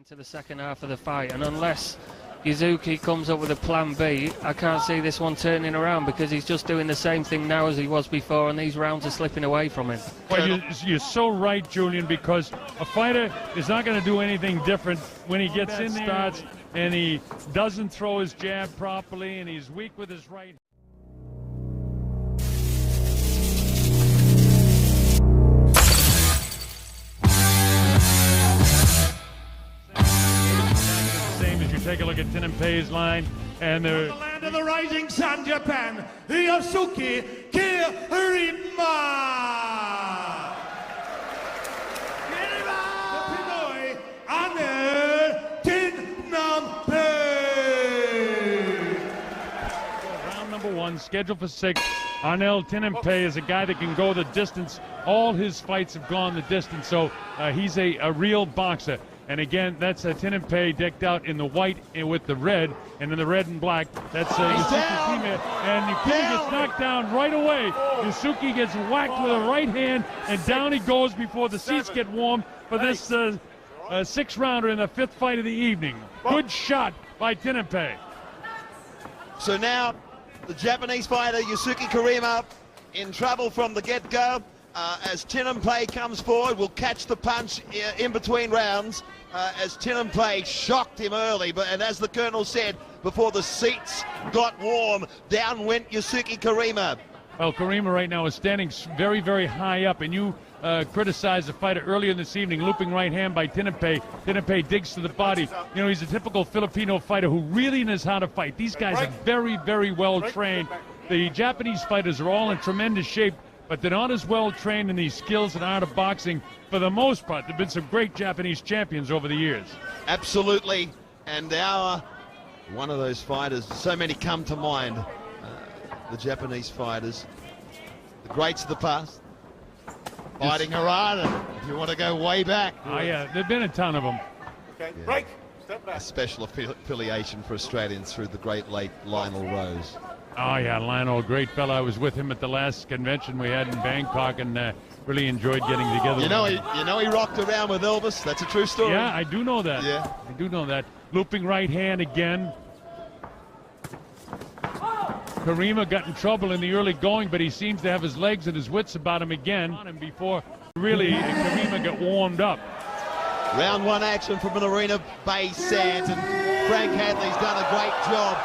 into the second half of the fight, and unless YOSUKE comes up with a plan B, I can't see this one turning around, because he's just doing the same thing now as he was before, and these rounds are slipping away from him. Well, you're so right, Julian, because a fighter is not going to do anything different when he gets in there, starts, and he doesn't throw his jab properly, and he's weak with his right. Take a look at TINAMPAY's line, and the land of the rising sun, Japan, YOSUKE KIRIMA. The Pinoy, ARNEL, TINAMPAY. Round number 1, scheduled for 6. ARNEL TINAMPAY is a guy that can go the distance. All his fights have gone the distance, so he's a real boxer. And again, that's TINAMPAY decked out in the white with the red, and in the red and black, that's YOSUKE. And YOSUKE gets knocked down right away. YOSUKE gets whacked with a right hand, and down he goes before the seats get warm for this 6th rounder in the 5th fight of the evening. Good shot by TINAMPAY. So now the Japanese fighter YOSUKE KIRIMA in trouble from the get-go. As TINAMPAY comes forward, will catch the punch in between rounds, as TINAMPAY shocked him early, and as the Colonel said, before the seats got warm, down went YOSUKE KIRIMA. Well, KIRIMA right now is standing very, very high up, and you criticized the fighter earlier this evening, looping right hand by TINAMPAY. TINAMPAY digs to the body. You know, he's a typical Filipino fighter who really knows how to fight. These guys are very, very well trained. The Japanese fighters are all in tremendous shape, but they're not as well trained in these skills and art of boxing for the most part. There have been some great Japanese champions over the years. Absolutely, and one of those fighters, so many come to mind, the Japanese fighters, the greats of the past, fighting Harada, if you want to go way back. Oh yeah, there've been a ton of them. Okay, break. Step back. A special affiliation for Australians through the great late Lionel Rose. Oh yeah, Lionel, great fella. I was with him at the last convention we had in Bangkok, and really enjoyed getting together. You know he rocked around with Elvis. That's a true story. Yeah, I do know that. Yeah, I do know that. Looping right hand again. KIRIMA got in trouble in the early going, but he seems to have his legs and his wits about him again. And before really KIRIMA got warmed up. Round 1 action from the Marina Bay Sands, and Frank Hadley's done a great job.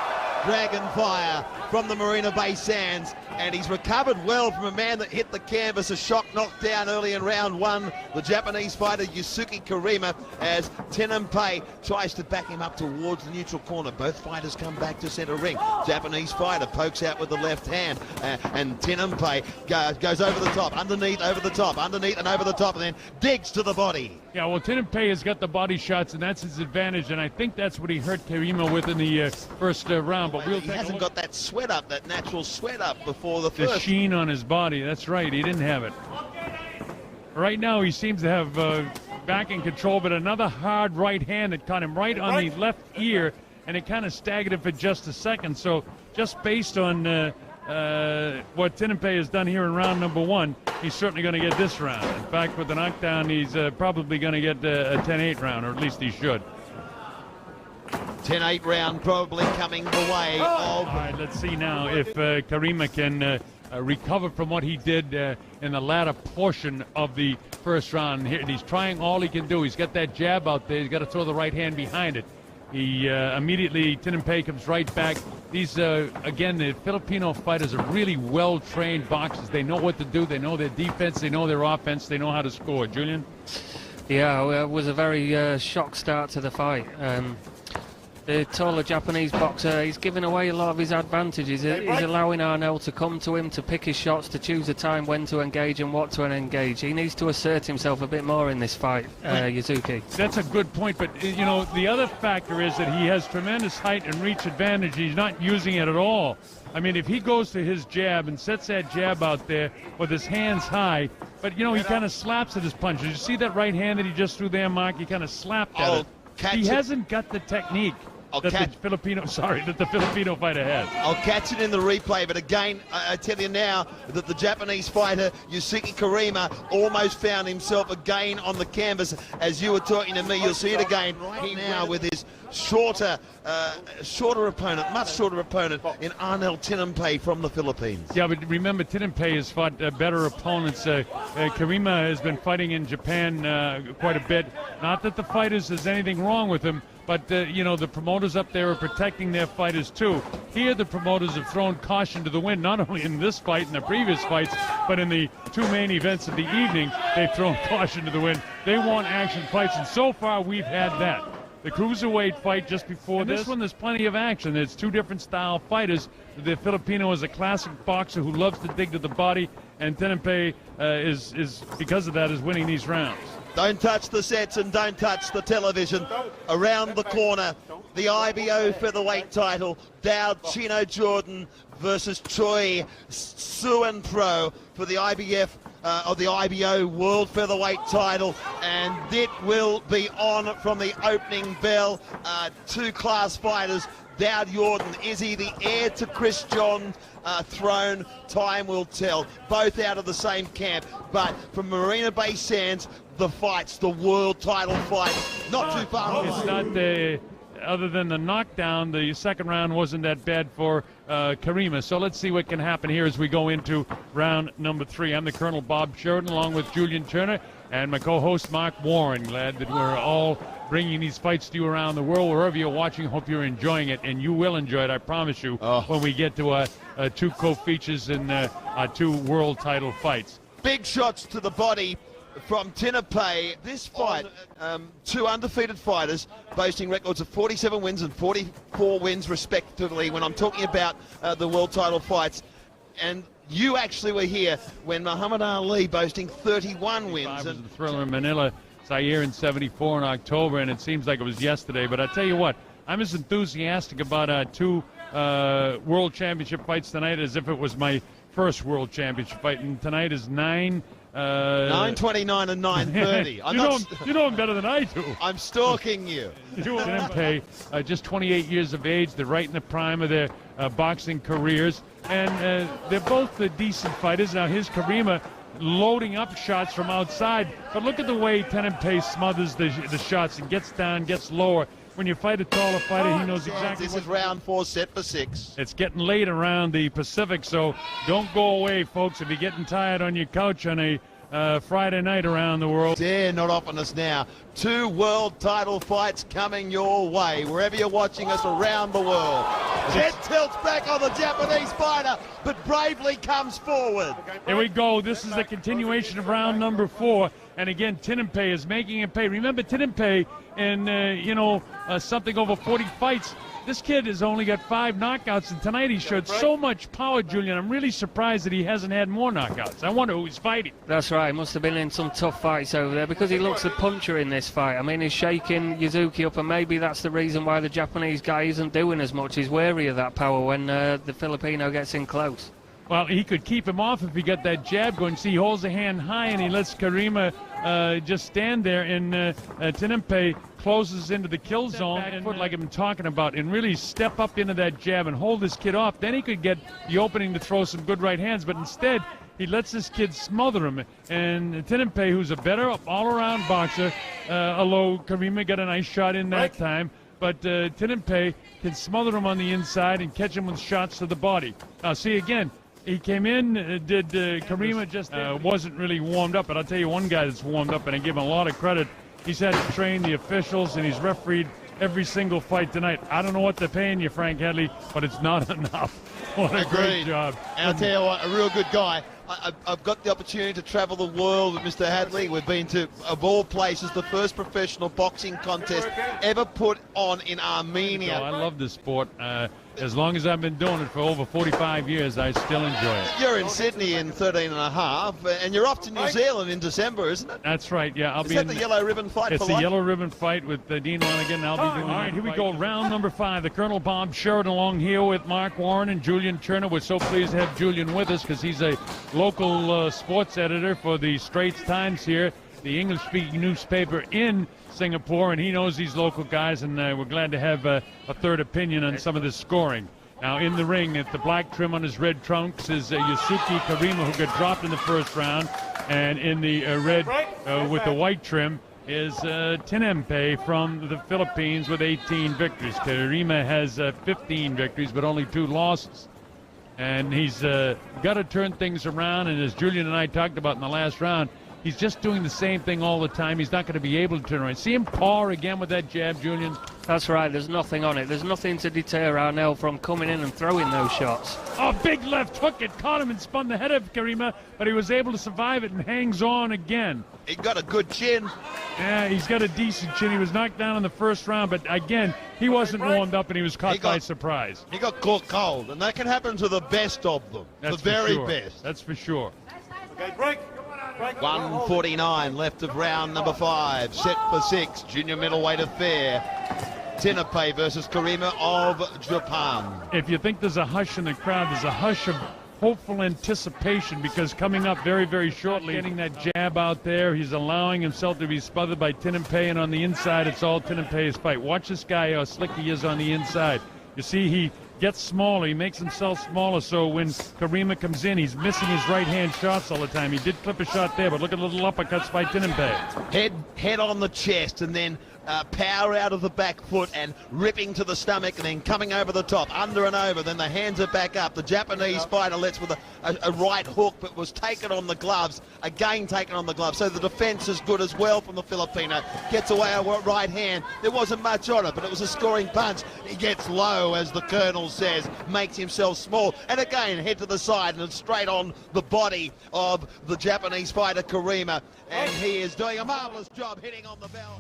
Dragon fire from the Marina Bay Sands, and he's recovered well from a man that hit the canvas, a shock knockdown early in round 1. The Japanese fighter YOSUKE KIRIMA, as TINAMPAY tries to back him up towards the neutral corner. Both fighters come back to center ring. Japanese fighter pokes out with the left hand, and TINAMPAY goes over the top, underneath, over the top, underneath and over the top, and then digs to the body. Yeah, well, TINAMPAY has got the body shots, and that's his advantage, and I think that's what he hurt KIRIMA with in the first round. But he hasn't got that sweat up, that natural sweat up before the first. The sheen on his body, that's right, he didn't have it. Right now he seems to have back in control, but another hard right hand that caught him right on the left ear, and it kind of staggered him for just a second. So just based on what TINAMPAY has done here in round number 1, he's certainly going to get this round. In fact, with the knockdown, he's probably going to get a 10-8 round, or at least he should. 10-8 round probably coming the way of... All right, let's see now if KIRIMA can recover from what he did in the latter portion of the first round. Here, he's trying all he can do. He's got that jab out there. He's got to throw the right hand behind it. He immediately, TINAMPAY comes right back. These, again, the Filipino fighters are really well-trained boxers. They know what to do. They know their defense. They know their offense. They know how to score. Julian? Yeah, it was a very shock start to the fight. The taller Japanese boxer, he's giving away a lot of his advantages. He's allowing ARNEL to come to him, to pick his shots, to choose a time when to engage and what to engage. He needs to assert himself a bit more in this fight, YOSUKE. That's a good point, but you know, the other factor is that he has tremendous height and reach advantage. He's not using it at all. I mean, if he goes to his jab and sets that jab out there with his hands high, but you know, he kind of slaps at his punches. You see that right hand that he just threw there, Mark? He kind of slapped at it. He hasn't got the technique. that the Filipino fighter has. I'll catch it in the replay, but again, I tell you now that the Japanese fighter, YOSUKE KIRIMA, almost found himself again on the canvas. As you were talking to me, you'll see it again now with his shorter opponent, much shorter opponent in ARNEL TINAMPAY from the Philippines. Yeah, but remember, TINAMPAY has fought better opponents. KIRIMA has been fighting in Japan quite a bit. Not that the fighters, there's anything wrong with him, but, the promoters up there are protecting their fighters, too. Here, the promoters have thrown caution to the wind, not only in this fight and the previous fights, but in the two main events of the evening, they've thrown caution to the wind. They want action fights, and so far, we've had that. The cruiserweight fight just before this one, there's plenty of action. There's two different style fighters. The Filipino is a classic boxer who loves to dig to the body, and TINAMPAY is because of that, is winning these rounds. Don't touch the sets and don't touch the television. Around the corner, the IBO featherweight title, Dowd Chino Jordan versus Choi Suan Pro for the IBO World Featherweight title, and it will be on from the opening bell. Two class fighters. Dowd Jordan, is he the heir to Chris John's throne? Time will tell. Both out of the same camp, but from Marina Bay Sands, the world title fight, not too far away. It's not other than the knockdown, the second round wasn't that bad for KIRIMA. So let's see what can happen here as we go into round number 3. I'm the Colonel Bob Sheridan, along with Julian Turner and my co-host Mark Warren. Glad that we're all bringing these fights to you around the world. Wherever you're watching, hope you're enjoying it, and you will enjoy it, I promise you, when we get to two co-features and two world title fights. Big shots to the body from TINAMPAY. This fight, two undefeated fighters boasting records of 47 wins and 44 wins respectively when I'm talking about the world title fights. And you actually were here when Muhammad Ali boasting 31 wins. It was the thriller in Manila, Zaire in '74 in October, and it seems like it was yesterday. But I tell you what, I'm as enthusiastic about two world championship fights tonight as if it was my first world championship fight. And tonight is 9:29 and 9:30. You know him better than I do. I'm stalking you. TINAMPAY, just 28 years of age. They're right in the prime of their boxing careers. And they're both decent fighters. Now, here's KIRIMA loading up shots from outside. But look at the way TINAMPAY smothers the shots and gets down, gets lower. When you fight a taller fighter, he knows exactly This is round 4, set for 6. It's getting late around the Pacific, so don't go away, folks. If you're getting tired on your couch on a Friday night around the world. Dare not offering us now. Two world title fights coming your way, wherever you're watching us around the world. Head tilts back on the Japanese fighter, but bravely comes forward. Here we go. This is the continuation of round number 4. And again, TINAMPAY is making it pay. Remember, TINAMPAY in, something over 40 fights. This kid has only got 5 knockouts, and tonight he showed so much power, Julian. I'm really surprised that he hasn't had more knockouts. I wonder who he's fighting. That's right. Must have been in some tough fights over there because he looks the puncher in this fight. I mean, he's shaking YOSUKE up, and maybe that's the reason why the Japanese guy isn't doing as much. He's wary of that power when the Filipino gets in close. Well, he could keep him off if he got that jab going. See, he holds the hand high, and he lets KIRIMA just stand there, and TINAMPAY closes into the kill zone and foot like I've been talking about, and really step up into that jab and hold this kid off. Then he could get the opening to throw some good right hands, but instead he lets this kid smother him. And TINAMPAY, who's a better all-around boxer, although KIRIMA got a nice shot in that time, but TINAMPAY can smother him on the inside and catch him with shots to the body. Now, see again, he came in, did KIRIMA just wasn't really warmed up, but I'll tell you one guy that's warmed up, and I give him a lot of credit. He's had to train the officials, and he's refereed every single fight tonight. I don't know what they're paying you, Frank Hadley, but it's not enough. What a great job. And I'll tell you what, a real good guy. I've got the opportunity to travel the world with Mr. Hadley. We've been to, of all places, the first professional boxing contest ever put on in Armenia. I love this sport. As long as I've been doing it for over 45 years, I still enjoy it. You're in Sydney in 13 and a half, and you're off to New Zealand in December, isn't it? That's right, yeah. I'll be in the yellow ribbon fight? It's the yellow ribbon fight with Dean Lanigan. I'll be doing. All right, here we go. Round number 5. The Colonel Bob Sheridan along here with Mark Warren and Julian Turner. We're so pleased to have Julian with us because he's a local sports editor for the Straits Times here the English-speaking newspaper in Singapore, and he knows these local guys, and we're glad to have a third opinion on some of this scoring. Now in the ring, at the black trim on his red trunks is YOSUKE KIRIMA, who got dropped in the first round, and in the red with the white trim is TINAMPAY from the Philippines with 18 victories. KIRIMA has 15 victories, but only 2 losses. And he's got to turn things around, and as Julian and I talked about in the last round, he's just doing the same thing all the time. He's not going to be able to turn around. See him paw again with that jab, Julian? That's right, there's nothing on it. There's nothing to deter ARNEL from coming in and throwing those shots. Oh, big left hook. It caught him and spun the head of KIRIMA, but he was able to survive it and hangs on again. He got a good chin. Yeah, he's got a decent chin. He was knocked down in the first round, but again, he wasn't warmed up and he was caught by surprise. He got caught cold, and that can happen to the best of them. That's the very sure. best. That's for sure. Okay, break. 1:49 left of round number 5. Set for 6. Junior middleweight affair. TINAMPAY versus KIRIMA of Japan. If you think there's a hush in the crowd, there's a hush of hopeful anticipation, because coming up very, very shortly, getting that jab out there, he's allowing himself to be smothered by TINAMPAY, and on the inside, it's all TINAMPAY's fight. Watch this guy, how slick he is on the inside. You see, he gets smaller, he makes himself smaller, so when KIRIMA comes in, he's missing his right-hand shots all the time. He did clip a shot there, but look at the little uppercuts by TINAMPAY. Head on the chest, and then power out of the back foot and ripping to the stomach, and then coming over the top, under and over, then the hands are back up. The Japanese fighter lets with a right hook, but was taken on the gloves, again taken on the gloves. So the defense is good as well from the Filipino. Gets away a right hand. There wasn't much on it, but it was a scoring punch. He gets low, as the Colonel says, makes himself small, and again head to the side and straight on the body of the Japanese fighter KIRIMA, and he is doing a marvelous job hitting on the bell.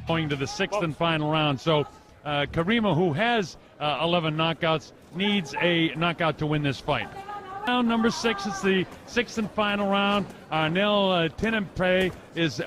Going to the 6th and final round. So KIRIMA, who has 11 knockouts, needs a knockout to win this fight. Round number 6, it's the 6th and final round. ARNEL TINAMPAY is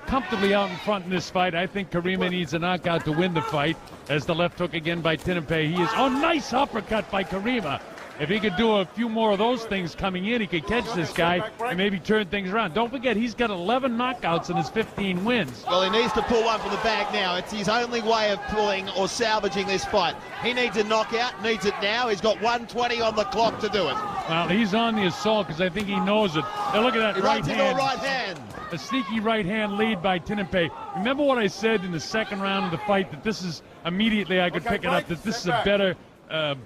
comfortably out in front in this fight. I think KIRIMA needs a knockout to win the fight, as the left hook again by TINAMPAY. He is, oh, nice uppercut by KIRIMA. If he could do a few more of those things coming in, he could catch this guy and maybe turn things around. Don't forget, he's got 11 knockouts in his 15 wins. Well, he needs to pull one from the bag now. It's his only way of pulling or salvaging this fight. He needs a knockout, needs it now. He's got 1:20 on the clock to do it. Well, he's on the assault, because I think he knows it. Now look at that right hand. Right hand. A sneaky right hand lead by TINAMPAY. Remember what I said in the second round of the fight, that this is, immediately I could pick it up, that this is a better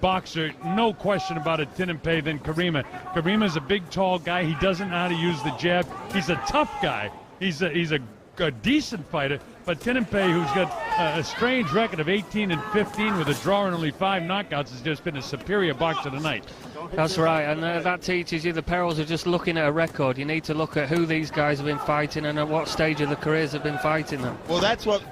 boxer, no question about it, TINAMPAY, than KIRIMA. KIRIMA's a big, tall guy. He doesn't know how to use the jab. He's a tough guy. He's a decent fighter, but TINAMPAY, who's got a strange record of 18 and 15 with a draw and only 5 knockouts, has just been a superior boxer tonight. That's right, and that teaches you the perils of just looking at a record. You need to look at who these guys have been fighting and at what stage of the careers have been fighting them. Well, that's what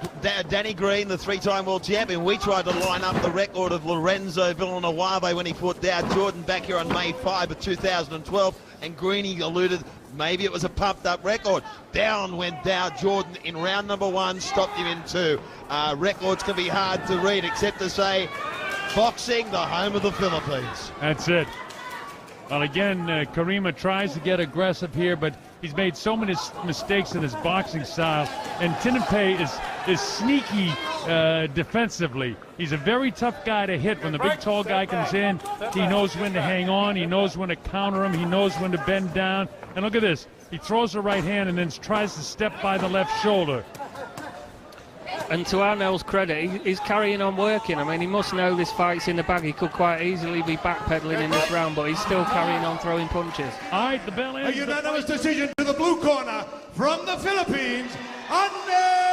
Danny Green, the 3-time world champion, we tried to line up the record of Lorenzo Villanueva when he fought Dow Jordan back here on May 5 of 2012, and Greeny alluded maybe it was a pumped-up record. Down went Dow Jordan in round number 1, stopped him in 2. Records can be hard to read, except to say, boxing, the home of the Philippines. That's it. Well, again, KIRIMA tries to get aggressive here, but he's made so many mistakes in his boxing style, and TINAMPAY is sneaky defensively. He's a very tough guy to hit. When the big, tall guy comes in, he knows when to hang on, he knows when to counter him, he knows when to bend down. And look at this. He throws a right hand and then tries to step by the left shoulder. And to ARNEL's credit, he's carrying on working. I mean, he must know this fight's in the bag. He could quite easily be backpedaling in this round, but he's still carrying on throwing punches. All right, the bell ends. A unanimous decision to the blue corner from the Philippines, ARNEL